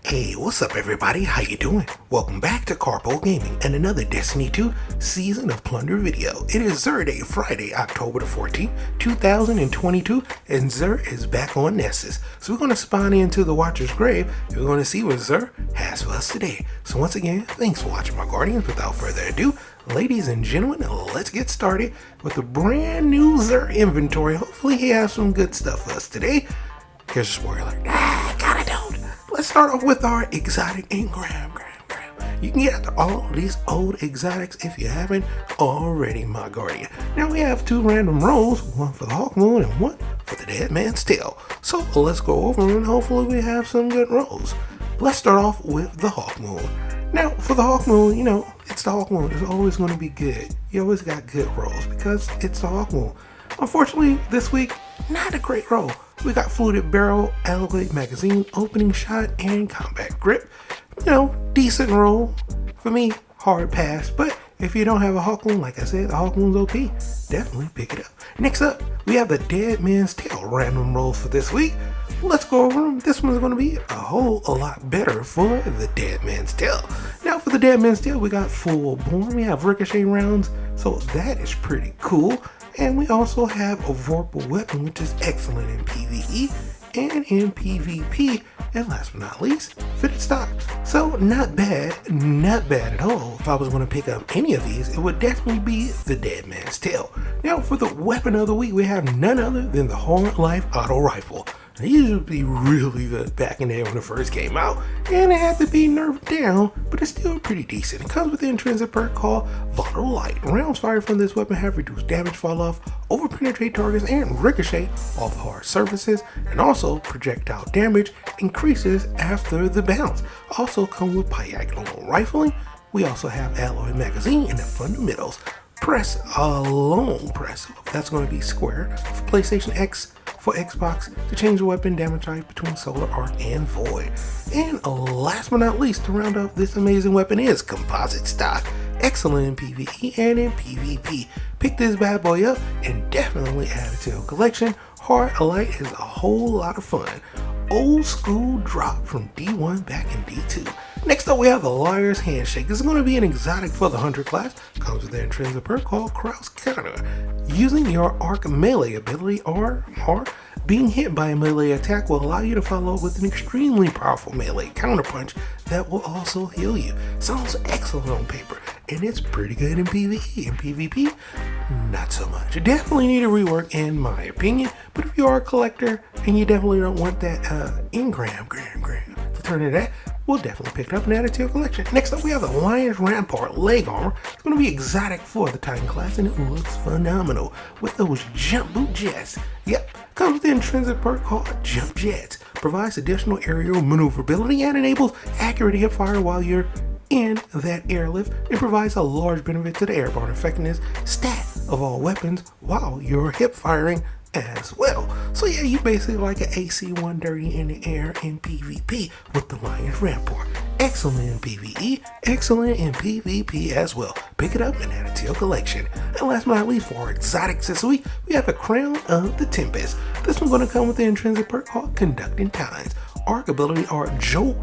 Hey, what's up everybody? How you doing? Welcome back to Karpo Gaming and another Destiny 2 Season of Plunder video. It is Xur Day, Friday, October the 14th, 2022, and Xur is back on Nessus. So we're going to spawn into the Watcher's Grave and we're going to see what Xur has for us today. So once again, thanks for watching my Guardians. Without further ado, ladies and gentlemen, let's get started with a brand new Xur inventory. Hopefully he has some good stuff for us today. Here's a spoiler. Kinda don't. Let's start off with our exotic engram. You can get all these old exotics if you haven't already, my guardian. Now we have two random rolls, one for the Hawk Moon and one for the Dead Man's Tail. So let's go over and hopefully we have some good rolls. Let's start off with the Hawk Moon. Now for the Hawk Moon, you know, it's the Hawk Moon. It's always going to be good. You always got good rolls because it's the Hawk Moon. Unfortunately, this week, not a great roll. We got Fluted Barrel, Alloy Magazine, Opening Shot, and Combat Grip. You know, decent roll. For me, hard pass. But if you don't have a Hawk Moon, like I said, the Hawk Moon's OP. Definitely pick it up. Next up, we have the Dead Man's Tail random rolls for this week. Let's go over them. This one's going to be a lot better for the Dead Man's Tail. Now for the Dead Man's Tail, we got Full Born. We have Ricochet rounds. So that is pretty cool. And we also have a Vorpal weapon, which is excellent in PvE and in PvP. And last but not least, fitted stock. So not bad at all. If I was going to pick up any of these, it would definitely be the Dead Man's Tail. Now for the weapon of the week, we have none other than the Hard Life Auto Rifle. It used to be really good back in there when it first came out, and it had to be nerfed down, but it's still pretty decent. It comes with an intrinsic perk called Volatile Light. Rounds fired from this weapon have reduced damage fall off, over-penetrate targets, and ricochet off hard surfaces, and also projectile damage increases after the bounce. Also come with diagonal rifling. We also have Alloy Magazine in the fundamentals. Press a long press, that's going to be square for PlayStation X, for Xbox to change the weapon damage type between Solar Arc and Void. And last but not least, to round off this amazing weapon is Composite Stock. Excellent in PvE and in PvP. Pick this bad boy up and definitely add it to your collection. Hard Light is a whole lot of fun. Old school drop from D1 back in D2. Next up we have the Liar's Handshake. This is going to be an exotic for the Hunter class. Comes with an intrinsic perk called Kraus Counter. Using your arc melee ability or being hit by a melee attack will allow you to follow up with an extremely powerful melee counterpunch that will also heal you. Sounds excellent on paper, and it's pretty good in PvE. In PvP, not so much. You definitely need a rework in my opinion, but if you are a collector and you definitely don't want that engram to turn into that, we'll definitely pick it up and add it to your collection. Next up, we have the Lion's Rampart leg armor. It's going to be exotic for the Titan class, and it looks phenomenal with those jump boot jets. Yep, comes with the intrinsic perk called Jump Jets. Provides additional aerial maneuverability and enables accurate hip fire while you're in that airlift. It provides a large benefit to the airborne effectiveness stat of all weapons while you're hip firing as well. So yeah, you basically like an AC-130 in the air in PvP with the Lion's Rampart. Excellent in PvE, excellent in PvP as well. Pick it up and add it to your collection. And last but not least, for our exotics this week, we have the Crown of the Tempest. This one's going to come with the intrinsic perk called Conducting Tides. Arc ability or Jolt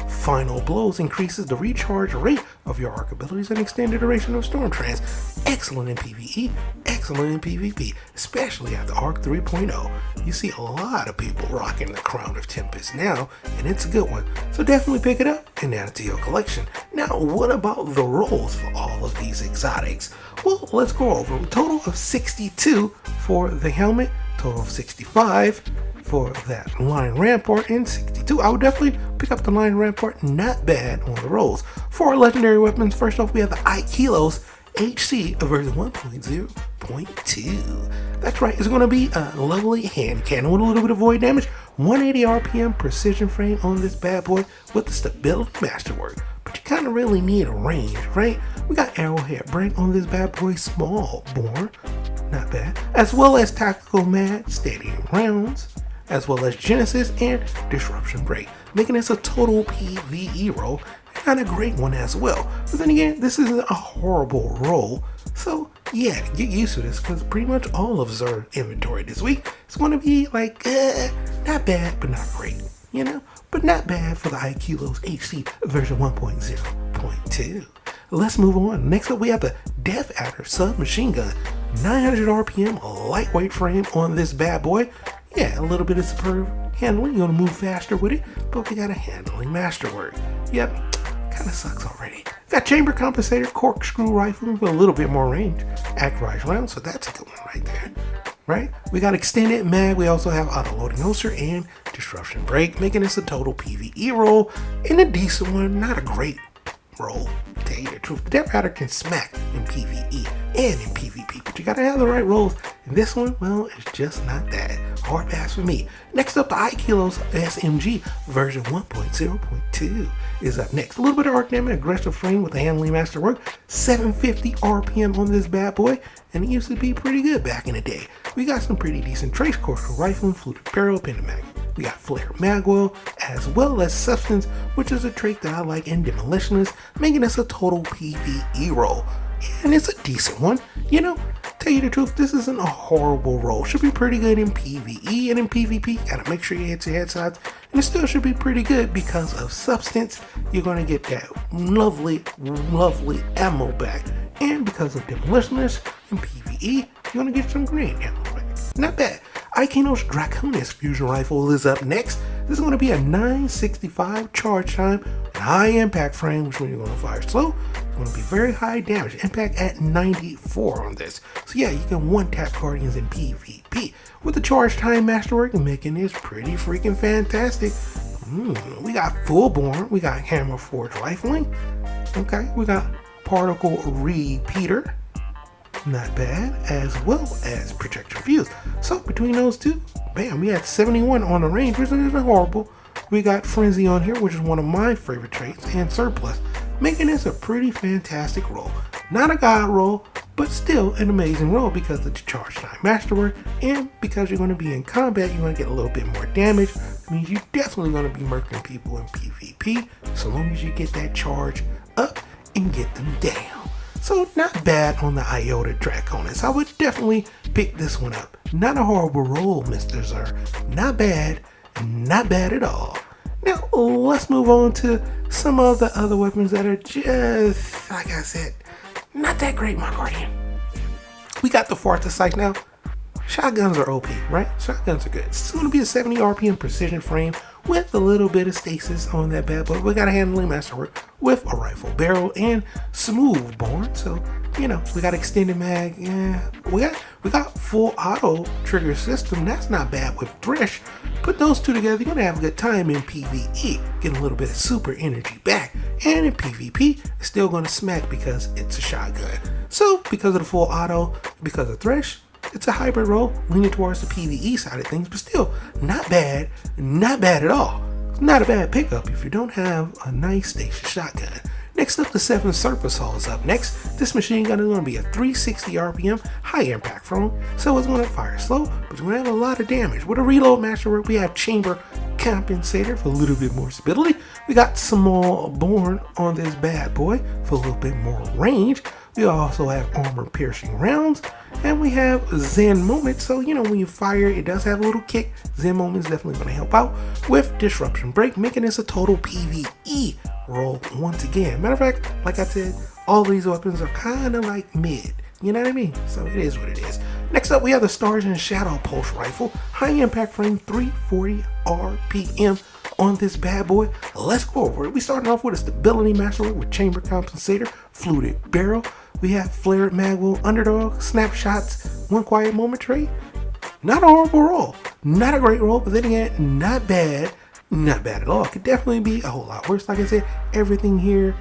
Final Blows increases the recharge rate of your arc abilities and extend the duration of Storm Trance. Excellent in PvE, excellent in PvP, especially after Arc 3.0. You see a lot of people rocking the Crown of Tempest now, and it's a good one. So definitely pick it up and add it to your collection. Now, what about the rolls for all of these exotics? Well, let's go over them. Total of 62 for the helmet, total of 65 for that Lion Rampart, and 62. I would definitely pick up the Lion Rampart, not bad on the rolls. For our legendary weapons, first off we have the iKilos HC version 1.0.2. That's right, it's going to be a lovely hand cannon with a little bit of void damage, 180 RPM precision frame on this bad boy with the stability masterwork. But you kind of really need a range, right? We got arrowhead break on this bad boy, small bore, not bad, as well as tactical mag, steady rounds, as well as Genesis and Disruption Break, making this a total PvE roll, and a great one as well. But then again, this isn't a horrible roll, so yeah, get used to this, because pretty much all of Xur inventory this week is going to be like, not bad, but not great, you know? but not bad for the a.k.a. HD version 1.0.2. Let's move on. Next up, we have the Death Adder submachine gun. 900 RPM, lightweight frame on this bad boy. Yeah, a little bit of superb handling. You're gonna move faster with it, but we got a handling masterwork. Yep, kind of sucks already. Got chamber compensator, corkscrew rifle with a little bit more range. Accurized round, so that's a good one right there. Right? We got extended mag. We also have auto loading holster and disruption brake, making this a total PvE roll and a decent one, not a great roll. To tell you the truth, the Death Adder can smack in PvE and in PvP, but you gotta have the right rolls. And this one, well, it's just not that. Hard pass for me. Next up, the a.k.a. SMG version 1.0.2 is up next. A little bit of arc damage, aggressive frame with the handling masterwork, 750 RPM on this bad boy, and it used to be pretty good back in the day. We got some pretty decent trace corkscrew rifle, fluted barrel, mag. We got flare magwell, as well as substance, which is a trait that I like, and demolitionist, making this a total PvE roll. And it's a decent one. You know, tell you the truth, this isn't a horrible roll. Should be pretty good in PvE and in PvP. Gotta make sure you hit your headshots. And it still should be pretty good because of substance. You're gonna get that lovely, lovely ammo back. And because of demolitionist and PvE, you're gonna get some grenade ammo back. Not bad. a.k.a. Draconis fusion rifle is up next. This is going to be a 965 charge time and high impact frame, which means you're going to fire slow. It's going to be very high damage. Impact at 94 on this. So yeah, you can one-tap Guardians in PvP. With the charge time masterwork, making this pretty freaking fantastic. We got full born. We got hammer forged rifling. Okay, we got particle repeater. Not bad, as well as projector views. So between those two, bam, we had 71 on the range, which isn't horrible. We got frenzy on here, which is one of my favorite traits, and surplus, making this a pretty fantastic roll. Not a god roll, but still an amazing roll because of the charge time masterwork, and because you're going to be in combat, you're going to get a little bit more damage. It means you're definitely going to be murking people in PvP, so long as you get that charge up and get them down. So not bad on the Iota Draconis. I would definitely pick this one up. Not a horrible roll, Mr. Xur. Not bad at all. Now let's move on to some of the other weapons that are just, like I said, not that great, my guardian. We got the Farta sight now. Shotguns are OP, right? Shotguns are good. It's going to be a 70 RPM precision frame with a little bit of stasis on that bad boy. We got a handling masterwork with a rifle barrel and smooth bore. So, you know, we got extended mag. Yeah, we got full auto trigger system. That's not bad with Thresh. Put those two together, you're gonna have a good time in PvE. Get a little bit of super energy back. And in PvP, it's still gonna smack because it's a shotgun. So, because of the full auto, because of Thresh, it's a hybrid roll leaning towards the PvE side of things, but still not bad at all. It's not a bad pickup if you don't have a nice station shotgun. Next up, the 7 Surface Hull is up next. This machine gun is going to be a 360 RPM high impact frame, so it's going to fire slow, but it's going to have a lot of damage. With a reload masterwork, we have chamber compensator for a little bit more stability. We got small born on this bad boy for a little bit more range. We also have armor piercing rounds, and we have Zen moment. So, you know, when you fire, it does have a little kick. Zen moment is definitely going to help out with disruption break, making this a total PvE roll once again. Matter of fact, like I said, all these weapons are kind of like mid. You know what I mean? So it is what it is. Next up, we have the Stars and Shadow Pulse Rifle. High impact frame, 340 RPM on this bad boy. Let's go over it. We starting off with a stability masterwork with chamber compensator, fluted barrel. We have flared magwell, underdog, snapshots, one quiet moment trait. Not a horrible roll. Not a great roll, but then again, not bad at all. Could definitely be a whole lot worse. Like I said, everything here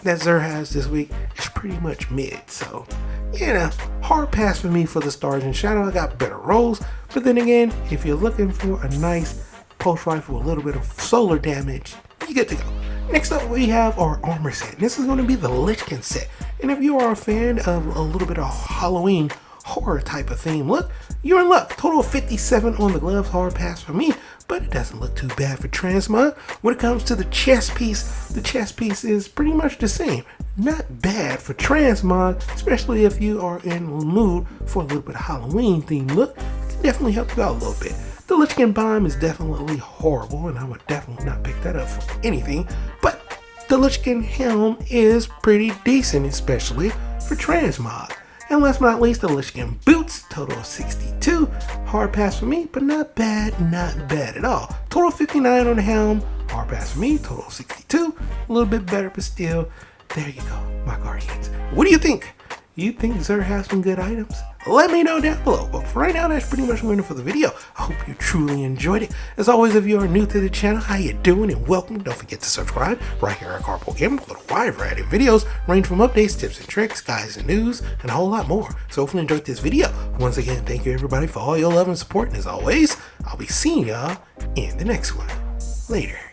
that Xur has this week is pretty much mid. So, you know, hard pass for me for the Stars and Shadow. I got better rolls. But then again, if you're looking for a nice pulse rifle with a little bit of solar damage, you get to go. Next up, we have our armor set. This is going to be the Lichkin set. And if you are a fan of a little bit of Halloween horror type of theme look, you're in luck. Total of 57 on the gloves, hard pass for me, but it doesn't look too bad for transmog. When it comes to the chest piece is pretty much the same. Not bad for transmog, especially if you are in the mood for a little bit of Halloween theme look. It can definitely help you out a little bit. The Lich Skin Bomb is definitely horrible, and I would definitely not pick that up for anything, but the Lich Skin Helm is pretty decent, especially for transmog. And last but not least, the Lich Skin Boots, total of 62. Hard pass for me, but not bad at all. Total 59 on the helm, hard pass for me, total 62. A little bit better, but still, there you go, my Guardians. What do you think? You think Xur has some good items? Let me know down below. But for right now, that's pretty much going for the video. I hope you truly enjoyed it. As always, if you are new to the channel, how you doing and welcome. Don't forget to subscribe right here at Karpo Gaming with a wide variety of videos, range from updates, tips and tricks, guides and news, and a whole lot more. So hopefully you enjoyed this video. Once again, thank you everybody for all your love and support. And as always, I'll be seeing y'all in the next one. Later.